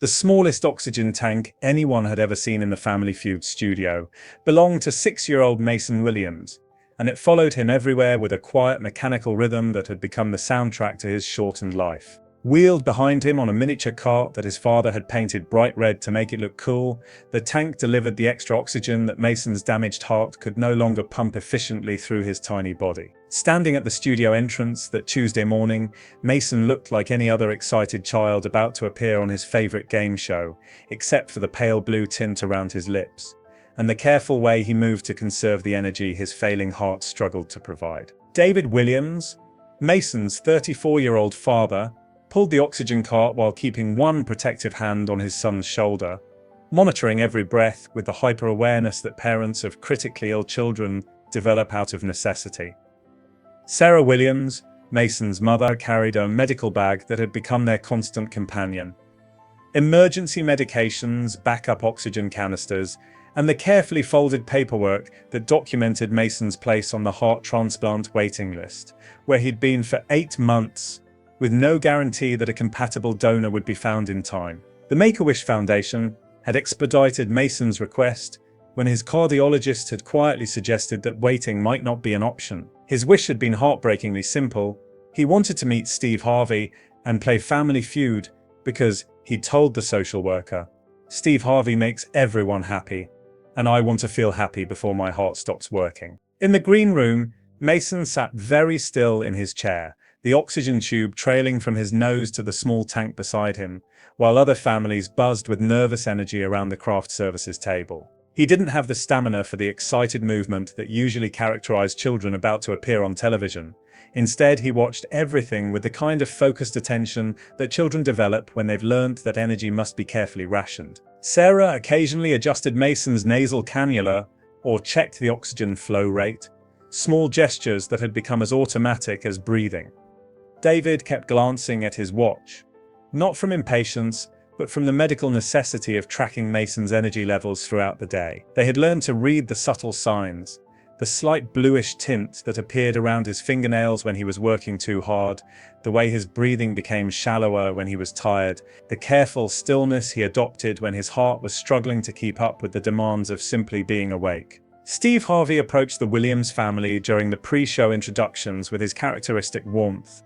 The smallest oxygen tank anyone had ever seen in the Family Feud studio belonged to 6-year-old Mason Williams, and it followed him everywhere with a quiet mechanical rhythm that had become the soundtrack to his shortened life. Wheeled behind him on a miniature cart that his father had painted bright red to make it look cool, the tank delivered the extra oxygen that Mason's damaged heart could no longer pump efficiently through his tiny body. Standing at the studio entrance that Tuesday morning, Mason looked like any other excited child about to appear on his favorite game show, except for the pale blue tint around his lips, and the careful way he moved to conserve the energy his failing heart struggled to provide. David Williams, Mason's 34-year-old father, pulled the oxygen cart while keeping one protective hand on his son's shoulder, monitoring every breath with the hyper-awareness that parents of critically ill children develop out of necessity. Sarah Williams, Mason's mother, carried a medical bag that had become their constant companion. Emergency medications, backup oxygen canisters, and the carefully folded paperwork that documented Mason's place on the heart transplant waiting list, where he'd been for 8 months, with no guarantee that a compatible donor would be found in time. The Make-A-Wish Foundation had expedited Mason's request when his cardiologist had quietly suggested that waiting might not be an option. His wish had been heartbreakingly simple. He wanted to meet Steve Harvey and play Family Feud because, he'd told the social worker, Steve Harvey makes everyone happy, and I want to feel happy before my heart stops working. In the green room, Mason sat very still in his chair, the oxygen tube trailing from his nose to the small tank beside him, while other families buzzed with nervous energy around the craft services table. He didn't have the stamina for the excited movement that usually characterized children about to appear on television. Instead, he watched everything with the kind of focused attention that children develop when they've learned that energy must be carefully rationed. Sarah occasionally adjusted Mason's nasal cannula or checked the oxygen flow rate, small gestures that had become as automatic as breathing. David kept glancing at his watch, not from impatience, but from the medical necessity of tracking Mason's energy levels throughout the day. They had learned to read the subtle signs, the slight bluish tint that appeared around his fingernails when he was working too hard, the way his breathing became shallower when he was tired, the careful stillness he adopted when his heart was struggling to keep up with the demands of simply being awake. Steve Harvey approached the Williams family during the pre-show introductions with his characteristic warmth,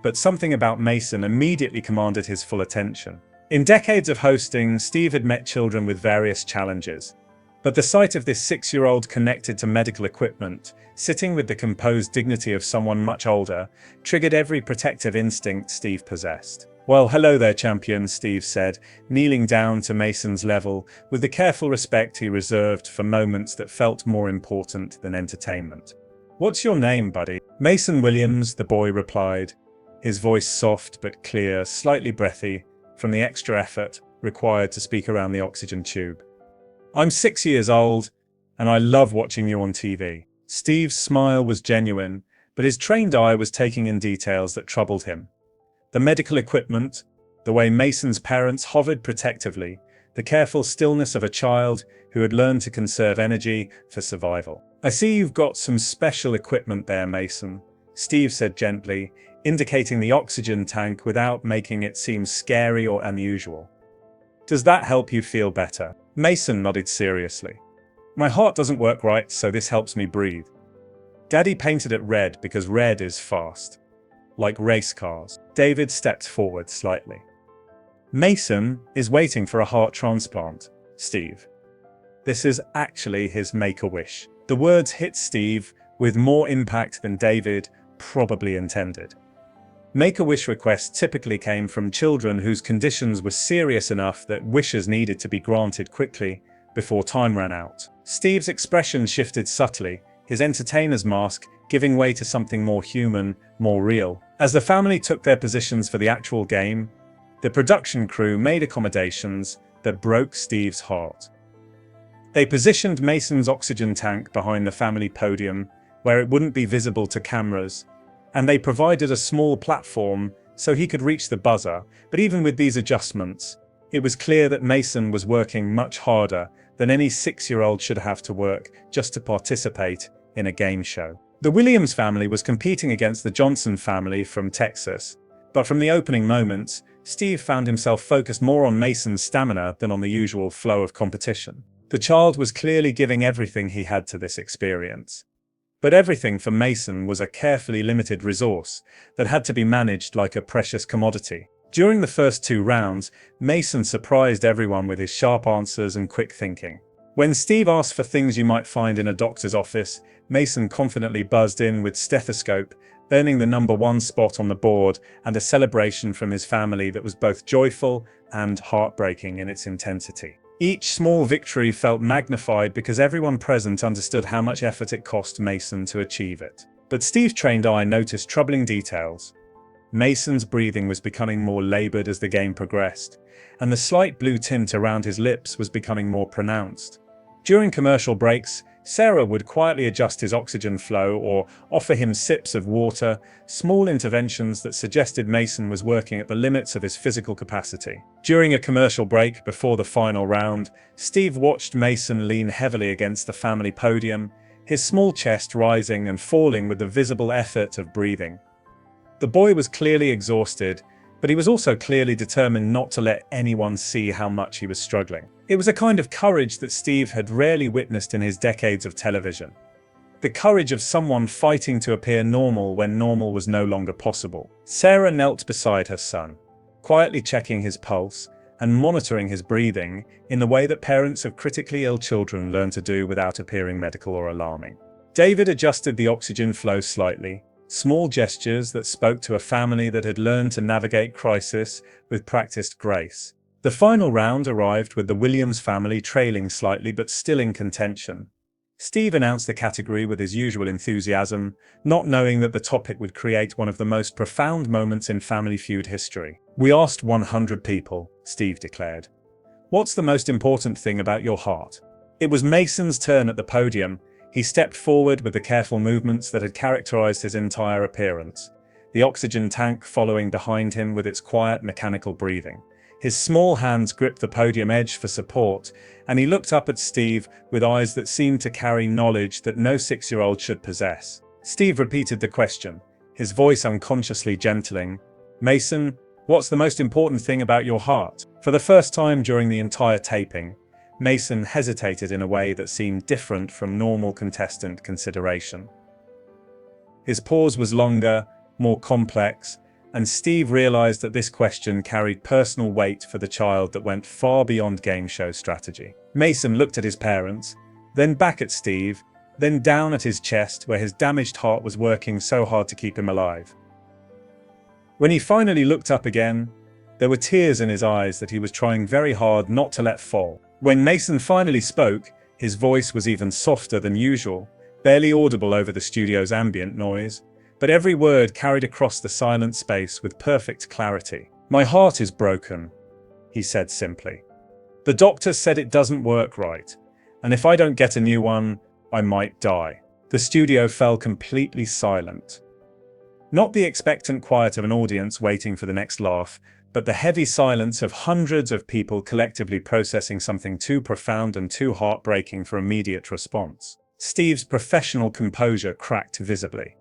but something about Mason immediately commanded his full attention. In decades of hosting, Steve had met children with various challenges, but the sight of this 6-year-old connected to medical equipment, sitting with the composed dignity of someone much older, triggered every protective instinct Steve possessed. "Well, hello there, champion," Steve said, kneeling down to Mason's level with the careful respect he reserved for moments that felt more important than entertainment. "What's your name, buddy?" "Mason Williams," the boy replied, his voice soft but clear, slightly breathy, from the extra effort required to speak around the oxygen tube. "I'm 6 years old, and I love watching you on TV." Steve's smile was genuine, but his trained eye was taking in details that troubled him. The medical equipment, the way Mason's parents hovered protectively, the careful stillness of a child who had learned to conserve energy for survival. "I see you've got some special equipment there, Mason," Steve said gently, indicating the oxygen tank without making it seem scary or unusual. "Does that help you feel better?" Mason nodded seriously. "My heart doesn't work right, so this helps me breathe. Daddy painted it red because red is fast. Like race cars." David stepped forward slightly. "Mason is waiting for a heart transplant, Steve. This is actually his Make-A-Wish." The words hit Steve with more impact than David probably intended. Make-A-Wish requests typically came from children whose conditions were serious enough that wishes needed to be granted quickly before time ran out. Steve's expression shifted subtly, his entertainer's mask giving way to something more human, more real. As the family took their positions for the actual game, the production crew made accommodations that broke Steve's heart. They positioned Mason's oxygen tank behind the family podium, where it wouldn't be visible to cameras, and they provided a small platform so he could reach the buzzer. But even with these adjustments, it was clear that Mason was working much harder than any 6-year-old should have to work just to participate in a game show. The Williams family was competing against the Johnson family from Texas, but from the opening moments, Steve found himself focused more on Mason's stamina than on the usual flow of competition. The child was clearly giving everything he had to this experience. But everything for Mason was a carefully limited resource that had to be managed like a precious commodity. During the first 2 rounds, Mason surprised everyone with his sharp answers and quick thinking. When Steve asked for things you might find in a doctor's office, Mason confidently buzzed in with stethoscope, earning the #1 spot on the board and a celebration from his family that was both joyful and heartbreaking in its intensity. Each small victory felt magnified because everyone present understood how much effort it cost Mason to achieve it. But Steve's trained eye noticed troubling details. Mason's breathing was becoming more labored as the game progressed, and the slight blue tint around his lips was becoming more pronounced. During commercial breaks, Sarah would quietly adjust his oxygen flow or offer him sips of water, small interventions that suggested Mason was working at the limits of his physical capacity. During a commercial break before the final round, Steve watched Mason lean heavily against the family podium, his small chest rising and falling with the visible effort of breathing. The boy was clearly exhausted, but he was also clearly determined not to let anyone see how much he was struggling. It was a kind of courage that Steve had rarely witnessed in his decades of television. The courage of someone fighting to appear normal when normal was no longer possible. Sarah knelt beside her son, quietly checking his pulse and monitoring his breathing in the way that parents of critically ill children learn to do without appearing medical or alarming. David adjusted the oxygen flow slightly, small gestures that spoke to a family that had learned to navigate crisis with practiced grace. The final round arrived with the Williams family trailing slightly but still in contention. Steve announced the category with his usual enthusiasm, not knowing that the topic would create one of the most profound moments in Family Feud history. "We asked 100 people," Steve declared. "What's the most important thing about your heart?" It was Mason's turn at the podium. He stepped forward with the careful movements that had characterized his entire appearance, the oxygen tank following behind him with its quiet mechanical breathing. His small hands gripped the podium edge for support, and he looked up at Steve with eyes that seemed to carry knowledge that no 6-year-old should possess. Steve repeated the question, his voice unconsciously gentling. "Mason, what's the most important thing about your heart?" For the first time during the entire taping, Mason hesitated in a way that seemed different from normal contestant consideration. His pause was longer, more complex, and Steve realized that this question carried personal weight for the child that went far beyond game show strategy. Mason looked at his parents, then back at Steve, then down at his chest where his damaged heart was working so hard to keep him alive. When he finally looked up again, there were tears in his eyes that he was trying very hard not to let fall. When Mason finally spoke, his voice was even softer than usual, barely audible over the studio's ambient noise, but every word carried across the silent space with perfect clarity. "My heart is broken," he said simply. "The doctor said it doesn't work right, and if I don't get a new one, I might die." The studio fell completely silent. Not the expectant quiet of an audience waiting for the next laugh, but the heavy silence of hundreds of people collectively processing something too profound and too heartbreaking for immediate response. Steve's professional composure cracked visibly.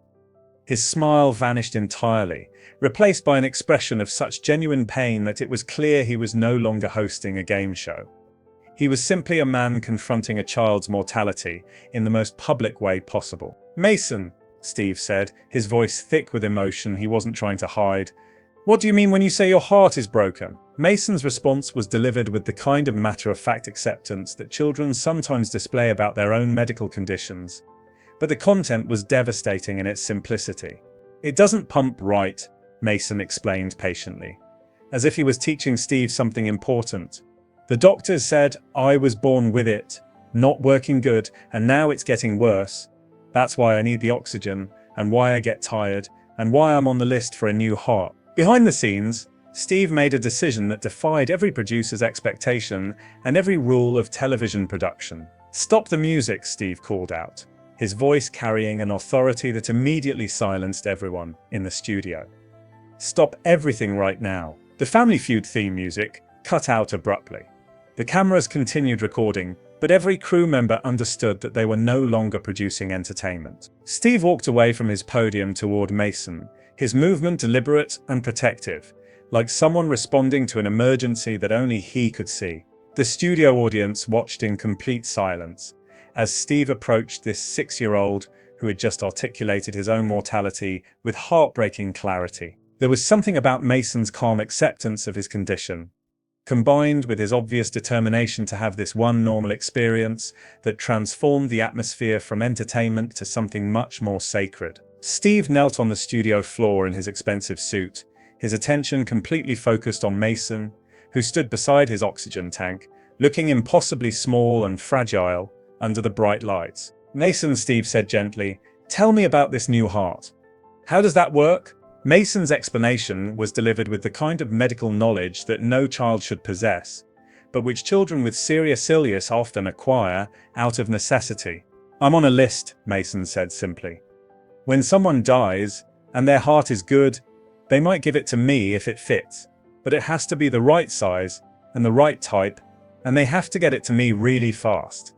His smile vanished entirely, replaced by an expression of such genuine pain that it was clear he was no longer hosting a game show. He was simply a man confronting a child's mortality in the most public way possible. "Mason," Steve said, his voice thick with emotion he wasn't trying to hide, "what do you mean when you say your heart is broken?" Mason's response was delivered with the kind of matter-of-fact acceptance that children sometimes display about their own medical conditions, but the content was devastating in its simplicity. "It doesn't pump right," Mason explained patiently, as if he was teaching Steve something important. "The doctors said I was born with it, not working good, and now it's getting worse. That's why I need the oxygen, and why I get tired, and why I'm on the list for a new heart." Behind the scenes, Steve made a decision that defied every producer's expectation and every rule of television production. "Stop the music," Steve called out, his voice carrying an authority that immediately silenced everyone in the studio. "Stop everything right now." The Family Feud theme music cut out abruptly. The cameras continued recording, but every crew member understood that they were no longer producing entertainment. Steve walked away from his podium toward Mason, his movement deliberate and protective, like someone responding to an emergency that only he could see. The studio audience watched in complete silence as Steve approached this 6-year-old who had just articulated his own mortality with heartbreaking clarity. There was something about Mason's calm acceptance of his condition, combined with his obvious determination to have this one normal experience, that transformed the atmosphere from entertainment to something much more sacred. Steve knelt on the studio floor in his expensive suit, his attention completely focused on Mason, who stood beside his oxygen tank, looking impossibly small and fragile under the bright lights. "Mason," Steve said gently, "tell me about this new heart. How does that work?" Mason's explanation was delivered with the kind of medical knowledge that no child should possess, but which children with serious illness often acquire out of necessity. "I'm on a list," Mason said simply. "When someone dies, and their heart is good, they might give it to me if it fits, but it has to be the right size and the right type, and they have to get it to me really fast.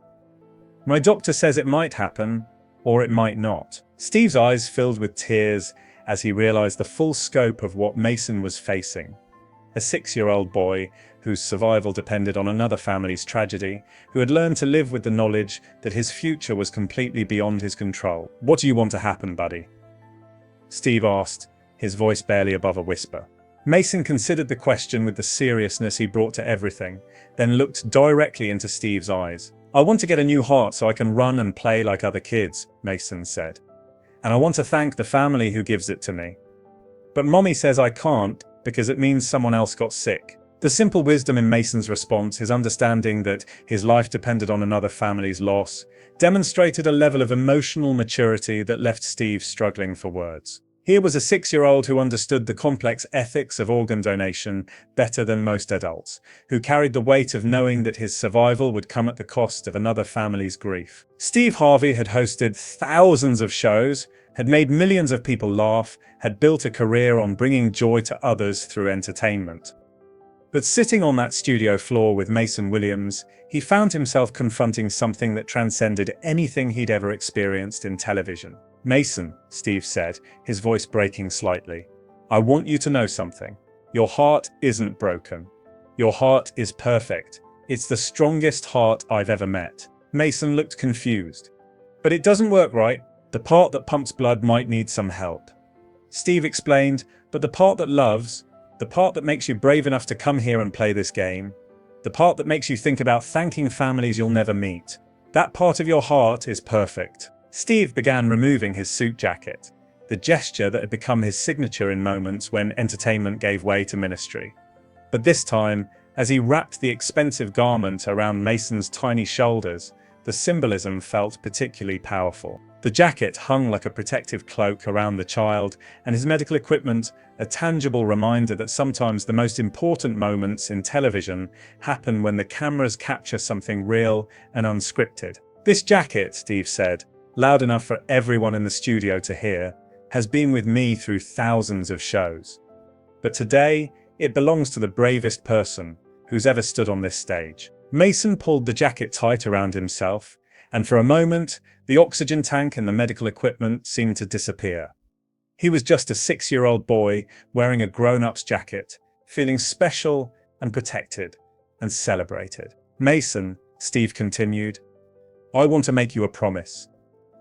My doctor says it might happen, or it might not." Steve's eyes filled with tears as he realized the full scope of what Mason was facing. A 6-year-old boy whose survival depended on another family's tragedy, who had learned to live with the knowledge that his future was completely beyond his control. "What do you want to happen, buddy?" Steve asked, his voice barely above a whisper. Mason considered the question with the seriousness he brought to everything, then looked directly into Steve's eyes. "I want to get a new heart so I can run and play like other kids," Mason said. "And I want to thank the family who gives it to me. But Mommy says I can't because it means someone else got sick." The simple wisdom in Mason's response, his understanding that his life depended on another family's loss, demonstrated a level of emotional maturity that left Steve struggling for words. Here was a 6-year-old who understood the complex ethics of organ donation better than most adults, who carried the weight of knowing that his survival would come at the cost of another family's grief. Steve Harvey had hosted thousands of shows, had made millions of people laugh, had built a career on bringing joy to others through entertainment. But sitting on that studio floor with Mason Williams, he found himself confronting something that transcended anything he'd ever experienced in television. "Mason," Steve said, his voice breaking slightly, "I want you to know something. Your heart isn't broken. Your heart is perfect. It's the strongest heart I've ever met." Mason looked confused. "But it doesn't work right. The part that pumps blood might need some help." Steve explained, "But the part that loves, the part that makes you brave enough to come here and play this game, the part that makes you think about thanking families you'll never meet, that part of your heart is perfect." Steve began removing his suit jacket, the gesture that had become his signature in moments when entertainment gave way to ministry. But this time, as he wrapped the expensive garment around Mason's tiny shoulders, the symbolism felt particularly powerful. The jacket hung like a protective cloak around the child, and his medical equipment, a tangible reminder that sometimes the most important moments in television happen when the cameras capture something real and unscripted. "This jacket," Steve said, loud enough for everyone in the studio to hear, "has been with me through thousands of shows. But today, it belongs to the bravest person who's ever stood on this stage." Mason pulled the jacket tight around himself, and for a moment, the oxygen tank and the medical equipment seemed to disappear. He was just a 6-year-old boy wearing a grown-up's jacket, feeling special and protected and celebrated. "Mason," Steve continued, "I want to make you a promise.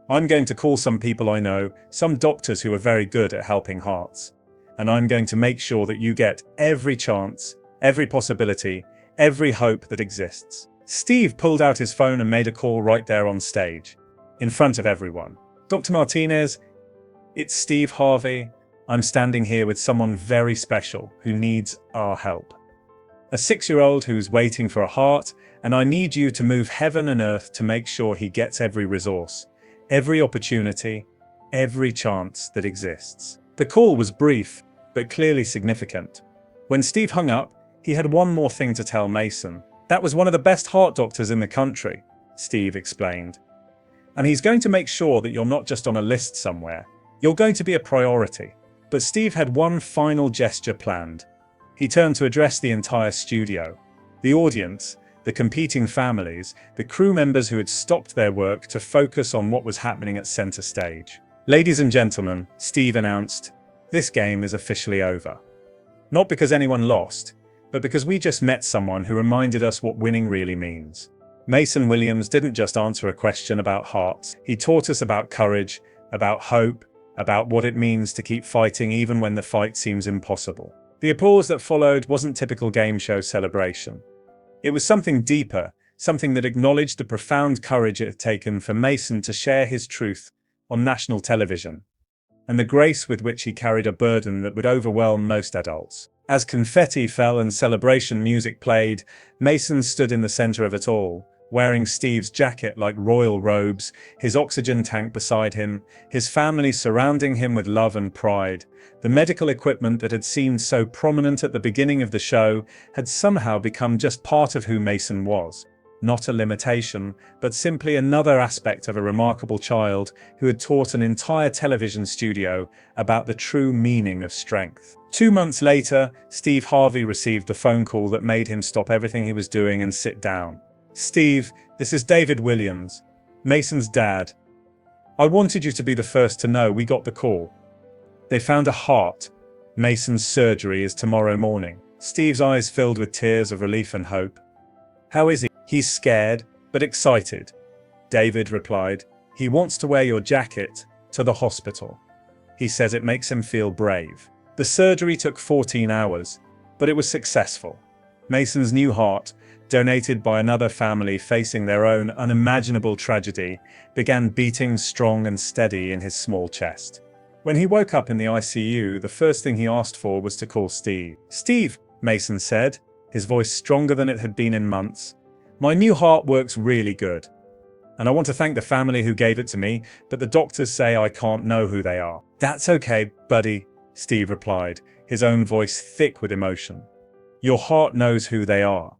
I'm going to call some people I know, some doctors who are very good at helping hearts, and I'm going to make sure that you get every chance, every possibility, every hope that exists." Steve pulled out his phone and made a call right there on stage, in front of everyone. "Dr. Martinez, it's Steve Harvey. I'm standing here with someone very special who needs our help. A 6-year-old who's waiting for a heart, and I need you to move heaven and earth to make sure he gets every resource, every opportunity, every chance that exists." The call was brief, but clearly significant. When Steve hung up, he had one more thing to tell Mason. "That was one of the best heart doctors in the country," Steve explained. "And he's going to make sure that you're not just on a list somewhere. You're going to be a priority." But Steve had one final gesture planned. He turned to address the entire studio, the audience, the competing families, the crew members who had stopped their work to focus on what was happening at center stage. "Ladies and gentlemen," Steve announced, "this game is officially over. Not because anyone lost, but because we just met someone who reminded us what winning really means. Mason Williams didn't just answer a question about hearts. He taught us about courage, about hope, about what it means to keep fighting even when the fight seems impossible. The applause that followed wasn't typical game show celebration. It was something deeper, something that acknowledged the profound courage it had taken for Mason to share his truth on national television, and the grace with which he carried a burden that would overwhelm most adults. As confetti fell and celebration music played, Mason stood in the center of it all, wearing Steve's jacket like royal robes, his oxygen tank beside him, his family surrounding him with love and pride. The medical equipment that had seemed so prominent at the beginning of the show had somehow become just part of who Mason was. Not a limitation, but simply another aspect of a remarkable child who had taught an entire television studio about the true meaning of strength. 2 months later, Steve Harvey received the phone call that made him stop everything he was doing and sit down. "Steve, this is David Williams, Mason's dad. I wanted you to be the first to know we got the call. They found a heart. Mason's surgery is tomorrow morning." Steve's eyes filled with tears of relief and hope. "How is he?" "He's scared, but excited," David replied. "He wants to wear your jacket to the hospital. He says it makes him feel brave." The surgery took 14 hours, but it was successful. Mason's new heart, donated by another family facing their own unimaginable tragedy, began beating strong and steady in his small chest. When he woke up in the ICU, the first thing he asked for was to call Steve. "Steve," Mason said, his voice stronger than it had been in months, "my new heart works really good. And I want to thank the family who gave it to me, but the doctors say I can't know who they are." "That's okay, buddy," Steve replied, his own voice thick with emotion. "Your heart knows who they are.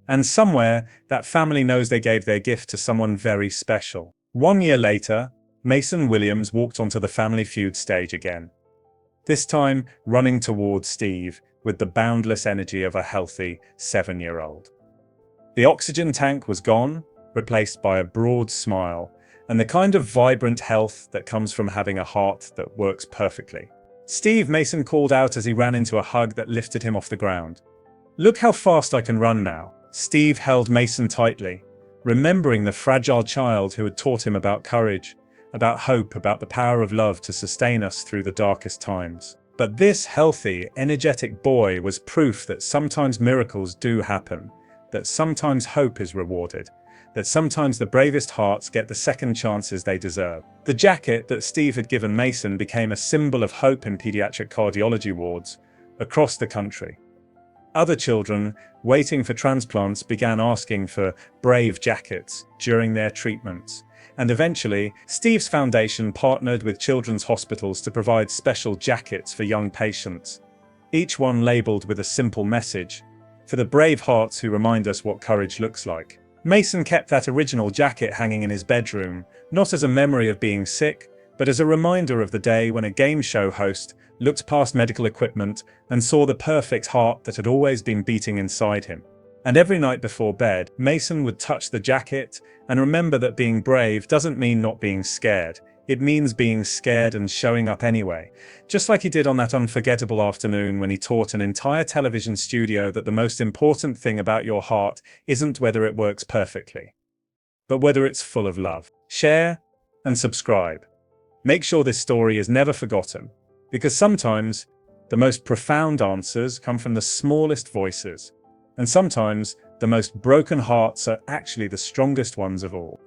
And somewhere, that family knows they gave their gift to someone very special." 1 year later, Mason Williams walked onto the Family Feud stage again. This time, running towards Steve with the boundless energy of a healthy 7-year-old. The oxygen tank was gone, replaced by a broad smile, and the kind of vibrant health that comes from having a heart that works perfectly. "Steve," Mason called out as he ran into a hug that lifted him off the ground. "Look how fast I can run now." Steve held Mason tightly, remembering the fragile child who had taught him about courage, about hope, about the power of love to sustain us through the darkest times. But this healthy, energetic boy was proof that sometimes miracles do happen, that sometimes hope is rewarded, that sometimes the bravest hearts get the second chances they deserve. The jacket that Steve had given Mason became a symbol of hope in pediatric cardiology wards across the country. Other children, waiting for transplants, began asking for brave jackets during their treatments. And eventually, Steve's foundation partnered with children's hospitals to provide special jackets for young patients, each one labeled with a simple message, "For the brave hearts who remind us what courage looks like." Mason kept that original jacket hanging in his bedroom, not as a memory of being sick, but as a reminder of the day when a game show host looked past medical equipment and saw the perfect heart that had always been beating inside him. And every night before bed, Mason would touch the jacket and remember that being brave doesn't mean not being scared. It means being scared and showing up anyway, just like he did on that unforgettable afternoon when he taught an entire television studio that the most important thing about your heart isn't whether it works perfectly, but whether it's full of love. Share and subscribe. Make sure this story is never forgotten, because sometimes the most profound answers come from the smallest voices, and sometimes the most broken hearts are actually the strongest ones of all.